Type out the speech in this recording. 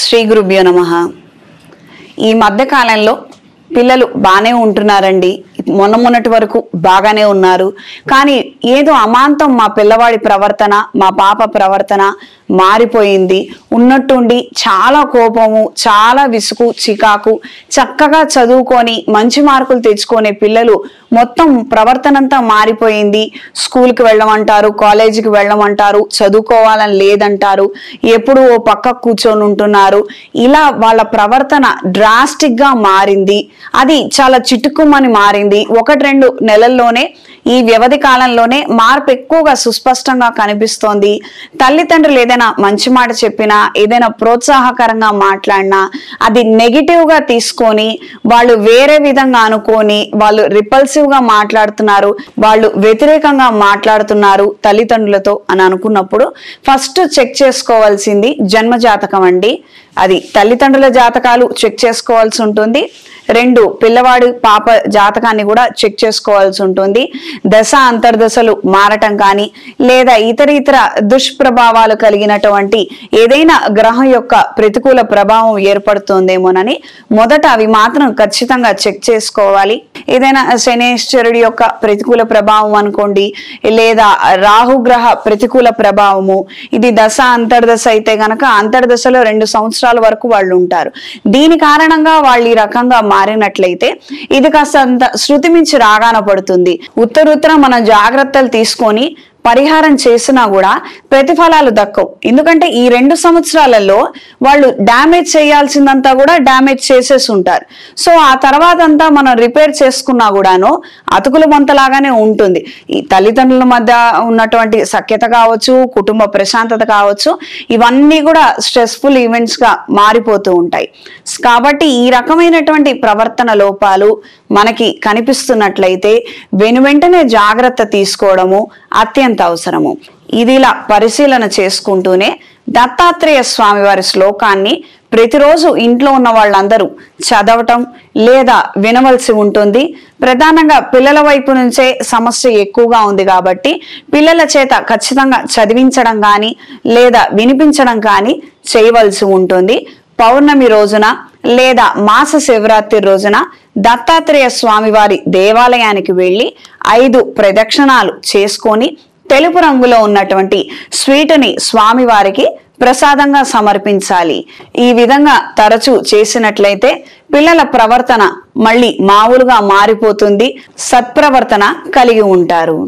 శ్రీ గురుభ్యో నమః. ఈ మధ్య కాలంలో పిల్లలు బాగానే ఉంటున్నారండి. మొన్నటి వరకు బాగానే ఉన్నారు. కానీ ఏదో అమాంతం మా పిల్లవాడి ప్రవర్తన, మా పాప ప్రవర్తన మారిపోయింది. ఉన్నట్టుండి చాలా కోపము, చాలా విసుగు, చికాకు, చక్కగా చదువుకొని మంచి మార్కులు తెచ్చుకునే పిల్లలు మొత్తం ప్రవర్తన అంతా మారిపోయింది. స్కూల్కి వెళ్ళమంటారు, కాలేజీకి వెళ్ళమంటారు, చదువుకోవాలని లేదంటారు, ఎప్పుడు ఓ పక్క కూర్చొని ఉంటున్నారు. ఇలా వాళ్ళ ప్రవర్తన డ్రాస్టిక్ గా మారింది. అది చాలా చిటుకుమని మారింది. 1-2 నెలల్లోనే, ఈ వ్యవధి కాలంలోనే మార్పు ఎక్కువగా సుస్పష్టంగా కనిపిస్తోంది. తల్లిదండ్రులు ఏదైనా మంచి మాట చెప్పినా, ఏదైనా ప్రోత్సాహకరంగా మాట్లాడినా అది నెగిటివ్ గా తీసుకొని వాళ్ళు వేరే విధంగా అనుకొని వాళ్ళు రిపల్సివ్ గా మాట్లాడుతున్నారు, వాళ్ళు వ్యతిరేకంగా మాట్లాడుతున్నారు తల్లిదండ్రులతో అని అనుకున్నప్పుడు ఫస్ట్ చెక్ చేసుకోవాల్సింది జన్మ జాతకం అండి. అది తల్లిదండ్రుల జాతకాలు చెక్ చేసుకోవాల్సి ఉంటుంది. 2 పిల్లవాడి పాప జాతకాన్ని కూడా చెక్ చేసుకోవాల్సి ఉంటుంది. దశ అంతర్దశలు మారటం కానీ లేదా ఇతర దుష్ప్రభావాలు కలిగినటువంటి ఏదైనా గ్రహం యొక్క ప్రతికూల ప్రభావం ఏర్పడుతుందేమోనని మొదట అవి మాత్రం ఖచ్చితంగా చెక్ చేసుకోవాలి. ఏదైనా శనేశ్వరుడి యొక్క ప్రతికూల ప్రభావం అనుకోండి, లేదా రాహుగ్రహ ప్రతికూల ప్రభావము, ఇది దశ అంతర్దశ అయితే గనక అంతర్దశలో 2 సంవత్సరాల వరకు వాళ్ళు ఉంటారు. దీని కారణంగా వాళ్ళు ఈ రకంగా మారినట్లయితే ఇది కాస్త శృతి మించి రాగాన పడుతుంది. ఉత్తరుత్తర మనం జాగ్రత్తలు తీసుకొని పరిహారం చేసినా కూడా ప్రతిఫలాలు దక్కవు. ఎందుకంటే ఈ 2 సంవత్సరాలలో వాళ్ళు డ్యామేజ్ చేయాల్సిందంతా కూడా డ్యామేజ్ చేసేసి ఉంటారు. సో ఆ తర్వాత అంతా మనం రిపేర్ చేసుకున్నా కూడాను అతుకుల మంతలాగానే ఉంటుంది. ఈ తల్లిదండ్రుల మధ్య ఉన్నటువంటి సఖ్యత కావచ్చు, కుటుంబ ప్రశాంతత కావచ్చు, ఇవన్నీ కూడా స్ట్రెస్ఫుల్ ఈవెంట్స్ గా మారిపోతూ ఉంటాయి. కాబట్టి ఈ రకమైనటువంటి ప్రవర్తన లోపాలు మనకి కనిపిస్తున్నట్లయితే వెనువెంటనే జాగ్రత్త తీసుకోవడము అత్యంత అవసరము. ఇదిలా పరిశీలన చేసుకుంటూనే దత్తాత్రేయ స్వామి వారి శ్లోకాన్ని ప్రతిరోజు ఇంట్లో ఉన్న వాళ్ళందరూ చదవటం లేదా వినవలసి ఉంటుంది. ప్రధానంగా పిల్లల వైపు నుంచే సమస్య ఎక్కువగా ఉంది కాబట్టి పిల్లల చేత ఖచ్చితంగా చదివించడం కానీ లేదా వినిపించడం కానీ చేయవలసి ఉంటుంది. పౌర్ణమి రోజున లేదా మాస శివరాత్రి రోజున దత్తాత్రేయ స్వామి వారి దేవాలయానికి వెళ్ళి 5 ప్రదక్షిణాలు చేసుకొని తెలుపు రంగులో ఉన్నటువంటి స్వీటుని స్వామి వారికి ప్రసాదంగా సమర్పించాలి. ఈ విధంగా తరచూ చేసినట్లయితే పిల్లల ప్రవర్తన మళ్ళీ మామూలుగా మారిపోతుంది. సత్ప్రవర్తన కలిగి ఉంటారు.